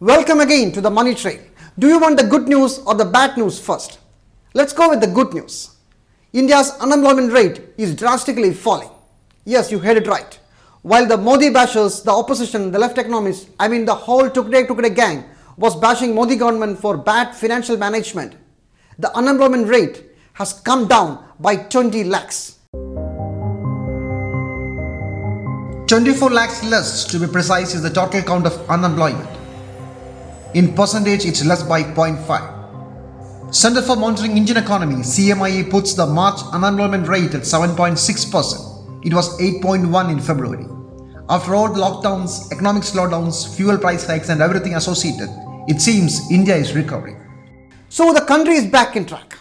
Welcome again to the Money Trail. Do you want the good news or the bad news first? Let's go with the good news. India's unemployment rate is drastically falling. Yes, you heard it right. While the Modi bashers, the opposition, the left economists, the whole Tukde gang was bashing Modi government for bad financial management, the unemployment rate has come down by 20 lakhs. 24 lakhs less, to be precise, is the total count of unemployment. In percentage, it's less by 0.5. Center for Monitoring Indian Economy (CMIE) puts the March unemployment rate at 7.6%. It was 8.1 in February. After all the lockdowns, economic slowdowns, fuel price hikes and everything associated, it seems India is recovering. So the country is back in track.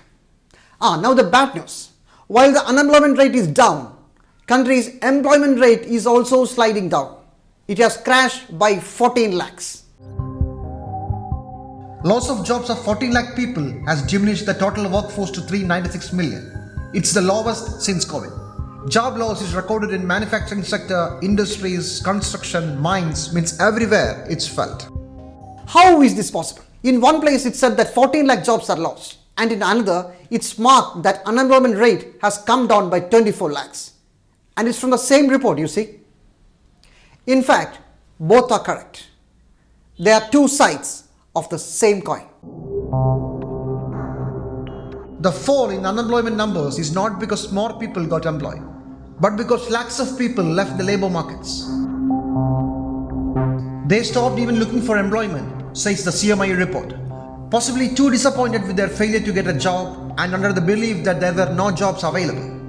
Now the bad news. While the unemployment rate is down, country's employment rate is also sliding down. It has crashed by 14 lakhs. Loss of jobs of 14 lakh people has diminished the total workforce to 396 million. It's the lowest since COVID. Job loss is recorded in manufacturing sector, industries, construction, mines, means everywhere it's felt. How is this possible? In one place it said that 14 lakh jobs are lost, and in another it's marked that unemployment rate has come down by 24 lakhs. And it's from the same report, you see. In fact, both are correct. There are two sides of the same coin. The fall in unemployment numbers is not because more people got employed, but because lakhs of people left the labor markets. They stopped even looking for employment, says the CMI report, possibly too disappointed with their failure to get a job and under the belief that there were no jobs available.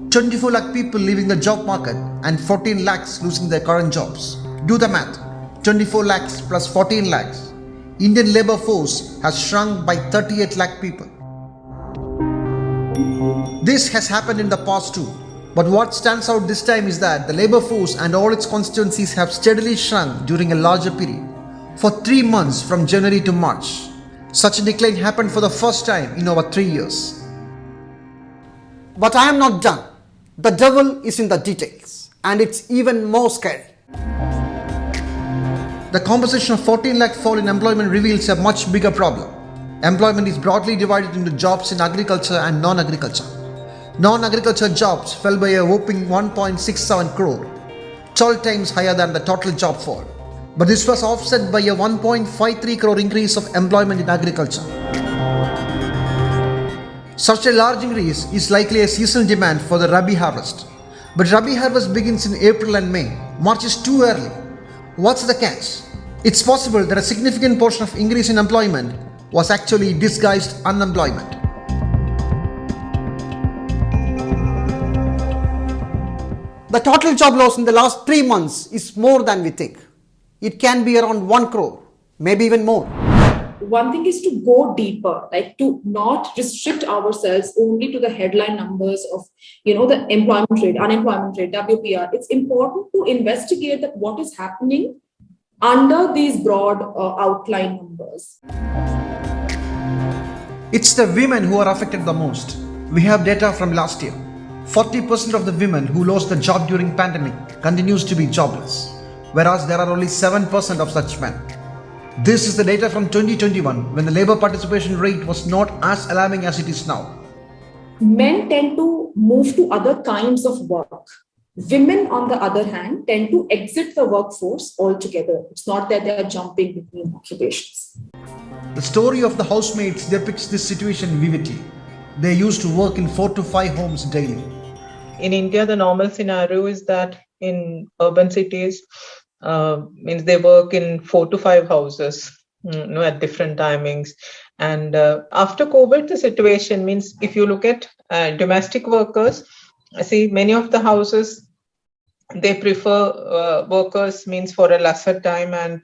24 lakh people leaving the job market and 14 lakhs losing their current jobs. Do the math. 24 lakhs plus 14 lakhs. Indian labour force has shrunk by 38 lakh people. This has happened in the past too. But what stands out this time is that the labour force and all its constituencies have steadily shrunk during a larger period. For 3 months from January to March, such a decline happened for the first time in over 3 years. But I am not done. The devil is in the details, and it's even more scary. The composition of 14 lakh fall in employment reveals a much bigger problem. Employment is broadly divided into jobs in agriculture and non-agriculture. Non-agriculture jobs fell by a whopping 1.67 crore, 12 times higher than the total job fall. But this was offset by a 1.53 crore increase of employment in agriculture. Such a large increase is likely a seasonal demand for the Rabi harvest. But Rabi harvest begins in April and May. March is too early. What's the catch? It's possible that a significant portion of increase in employment was actually disguised unemployment. The total job loss in the last 3 months is more than we think. It can be around 1 crore, maybe even more. One thing is to go deeper, like to not restrict ourselves only to the headline numbers of, the employment rate, unemployment rate, WPR. It's important to investigate that what is happening under these broad outline numbers. It's the women who are affected the most. We have data from last year. 40% of the women who lost the job during pandemic continues to be jobless, whereas there are only 7% of such men. This is the data from 2021, when the labour participation rate was not as alarming as it is now. Men tend to move to other kinds of work. Women, on the other hand, tend to exit the workforce altogether. It's not that they are jumping between occupations. The story of the housemaids depicts this situation vividly. They used to work in 4 to 5 homes daily. In India, the normal scenario is that in urban cities, means they work in 4 to 5 houses, at different timings. And after COVID, the situation means if you look at domestic workers, I see many of the houses, they prefer workers means for a lesser time and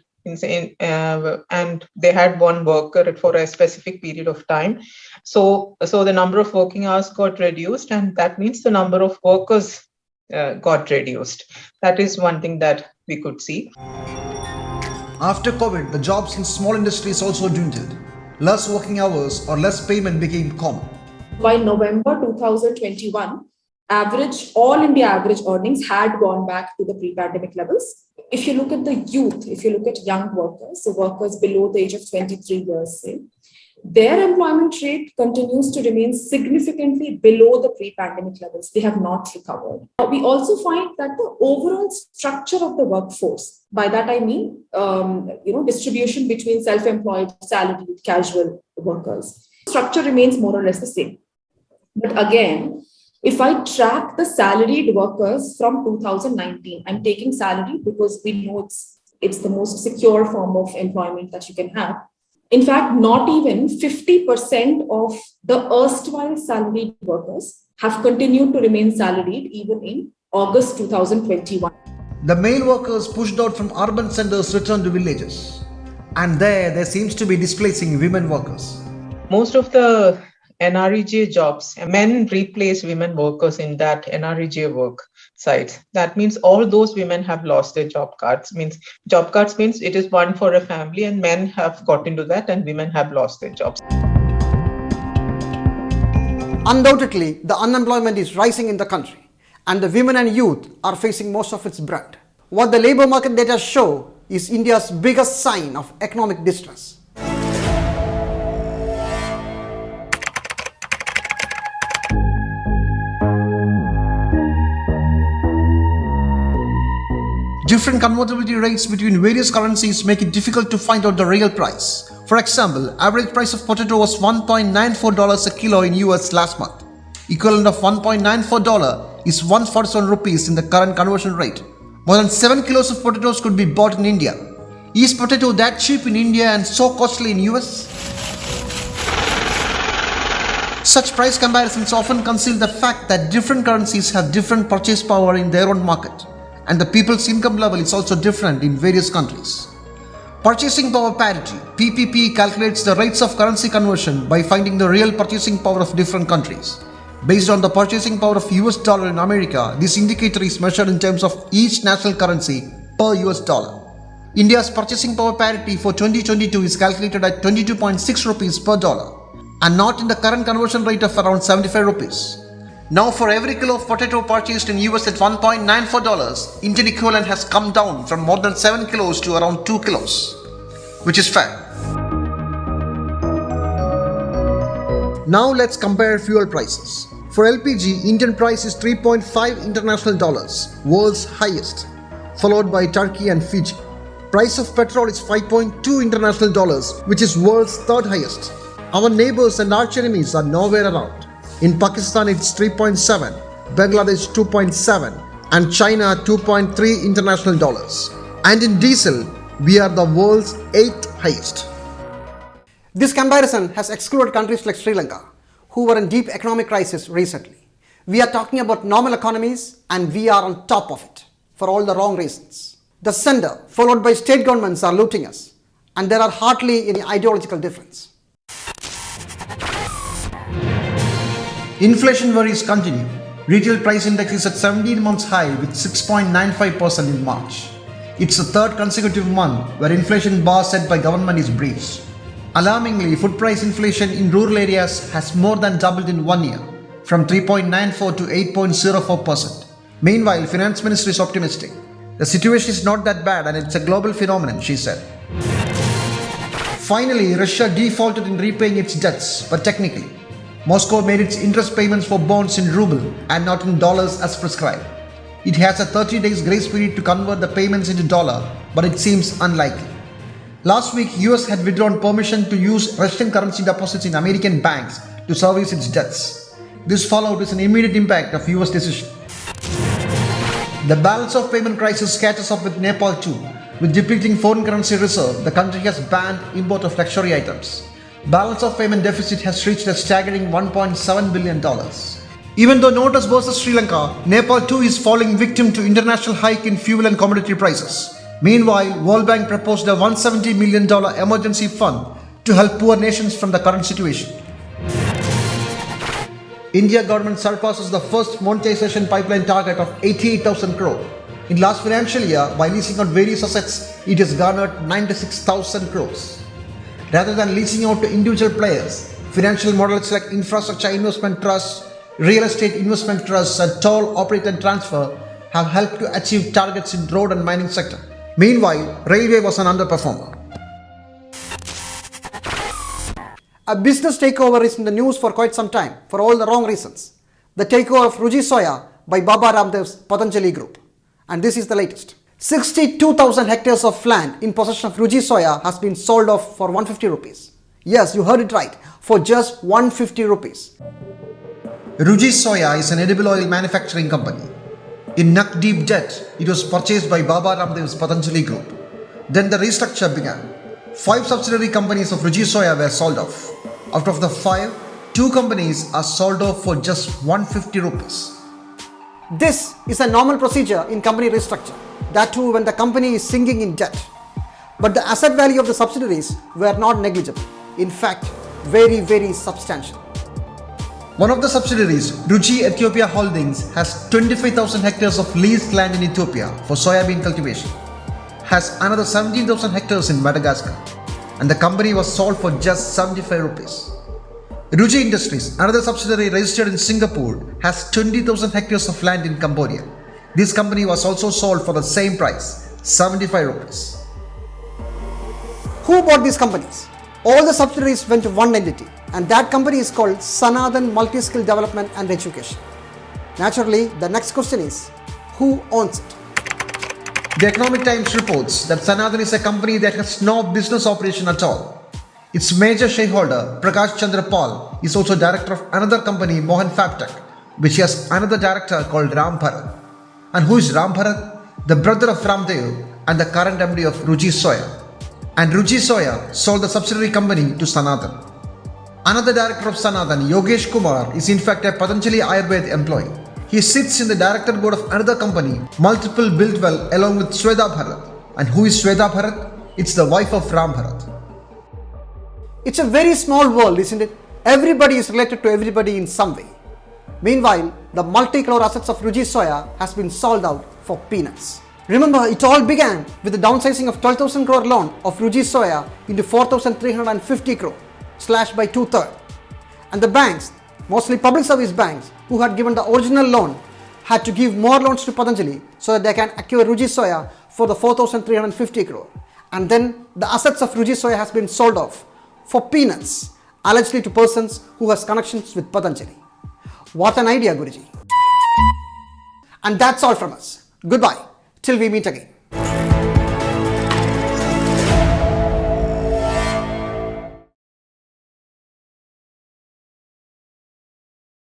they had one worker for a specific period of time. So the number of working hours got reduced, and that means the number of workers got reduced. That is one thing that we could see. After COVID, the jobs in small industries also dwindled. Less working hours or less payment became common. By November 2021, all India average earnings had gone back to the pre-pandemic levels. If you look at the youth, if you look at young workers, so workers below the age of 23 years, say, their employment rate continues to remain significantly below the pre-pandemic levels. They have not recovered. We also find that the overall structure of the workforce, by that I mean, distribution between self-employed, salaried, casual workers, structure remains more or less the same. But again, if I track the salaried workers from 2019, I'm taking salary because we know it's the most secure form of employment that you can have. In fact, not even 50% of the erstwhile salaried workers have continued to remain salaried even in August 2021. The male workers pushed out from urban centers returned to villages, and there seems to be displacing women workers. Most of the NREGA jobs, men replace women workers in that NREGA work sites. That means all those women have lost their job cards. Job cards means it is one for a family, and men have got into that and women have lost their jobs. Undoubtedly, the unemployment is rising in the country, and the women and youth are facing most of its brunt. What the labour market data show is India's biggest sign of economic distress. Different convertibility rates between various currencies make it difficult to find out the real price. For example, average price of potato was $1.94 a kilo in US last month. Equivalent of $1.94 is 147 rupees in the current conversion rate. More than 7 kilos of potatoes could be bought in India. Is potato that cheap in India and so costly in US? Such price comparisons often conceal the fact that different currencies have different purchase power in their own market, and the people's income level is also different in various countries. Purchasing Power Parity (PPP) calculates the rates of currency conversion by finding the real purchasing power of different countries. Based on the purchasing power of US dollar in America, this indicator is measured in terms of each national currency per US dollar. India's purchasing power parity for 2022 is calculated at 22.6 rupees per dollar, and not in the current conversion rate of around 75 rupees. Now, for every kilo of potato purchased in US at $1.94, Indian equivalent has come down from more than 7 kilos to around 2 kilos, which is fair. Now let's compare fuel prices. For LPG, Indian price is 3.5 international dollars, world's highest, followed by Turkey and Fiji. Price of petrol is 5.2 international dollars, which is world's third highest. Our neighbors and arch enemies are nowhere around. In Pakistan, it's 3.7, Bangladesh 2.7, and China 2.3 international dollars. And in diesel, we are the world's 8th highest. This comparison has excluded countries like Sri Lanka, who were in deep economic crisis recently. We are talking about normal economies, and we are on top of it for all the wrong reasons. The center, followed by state governments, are looting us, and there are hardly any ideological difference. Inflation worries continue. Retail price index is at 17 months high with 6.95% in March. It's the third consecutive month where inflation bar set by government is breached. Alarmingly, food price inflation in rural areas has more than doubled in 1 year, from 3.94 to 8.04%. Meanwhile, Finance Minister is optimistic. The situation is not that bad and it's a global phenomenon, she said. Finally, Russia defaulted in repaying its debts, but technically, Moscow made its interest payments for bonds in ruble and not in dollars as prescribed. It has a 30 days grace period to convert the payments into dollar, but it seems unlikely. Last week, US had withdrawn permission to use Russian currency deposits in American banks to service its debts. This followed with an immediate impact of US decision. The balance of payment crisis catches up with Nepal too. With depleting foreign currency reserve, the country has banned import of luxury items. Balance of payment deficit has reached a staggering $1.7 billion. Even though notice versus Sri Lanka, Nepal too is falling victim to international hike in fuel and commodity prices. Meanwhile, World Bank proposed a $170 million emergency fund to help poor nations from the current situation. India government surpasses the first monetization pipeline target of 88,000 crore. In last financial year, by leasing out various assets, it has garnered 96,000 crores. Rather than leasing out to individual players, financial models like infrastructure investment trusts, Real estate investment trusts and toll operate and transfer have helped to achieve targets in road and mining sector. Meanwhile, railway was an underperformer. A business takeover is in the news for quite some time for all the wrong reasons. The takeover of Ruchi Soya by Baba Ramdev's Patanjali Group. And this is the latest. 62,000 hectares of land in possession of Ruchi Soya has been sold off for 150 rupees. Yes, you heard it right, for just 150 rupees. Ruchi Soya is an edible oil manufacturing company. In neck deep debt, it was purchased by Baba Ramdev's Patanjali Group. Then the restructure began. 5 subsidiary companies of Ruchi Soya were sold off. Out of the 5, 2 companies are sold off for just 150 rupees. This is a normal procedure in company restructure, that too when the company is sinking in debt. But the asset value of the subsidiaries were not negligible. In fact, very substantial. One of the subsidiaries, Ruchi Ethiopia Holdings, has 25,000 hectares of leased land in Ethiopia for soybean cultivation, has another 17,000 hectares in Madagascar, and the company was sold for just 75 rupees. Ruchi Industries, another subsidiary registered in Singapore, has 20,000 hectares of land in Cambodia. This company was also sold for the same price, 75 rupees. Who bought these companies? All the subsidiaries went to one entity, and that company is called Sanatan Multi-Skill Development and Education. Naturally, the next question is, who owns it? The Economic Times reports that Sanatan is a company that has no business operation at all. Its major shareholder, Prakash Chandra Pal, is also director of another company, Mohan Fabtech, which has another director called Ram Bharat. And who is Ram Bharat? The brother of Ramdev and the current MD of Ruchi Soya. And Ruchi Soya sold the subsidiary company to Sanatan. Another director of Sanatan, Yogesh Kumar, is in fact a Patanjali Ayurveda employee. He sits in the director board of another company, Multiple Buildwell, along with Sweta Bharat. And who is Sweta Bharat? It's the wife of Ram Bharat. It's a very small world, isn't it? Everybody is related to everybody in some way. Meanwhile, the multi-crore assets of Ruchi Soya has been sold out for peanuts. Remember, it all began with the downsizing of 12,000 crore loan of Ruchi Soya into 4,350 crore, slashed by 2/3. And the banks, mostly public service banks, who had given the original loan, had to give more loans to Patanjali so that they can acquire Ruchi Soya for the 4,350 crore. And then the assets of Ruchi Soya has been sold off for peanuts, allegedly to persons who has connections with Patanjali. What an idea, Guruji. And that's all from us. Goodbye, till we meet again.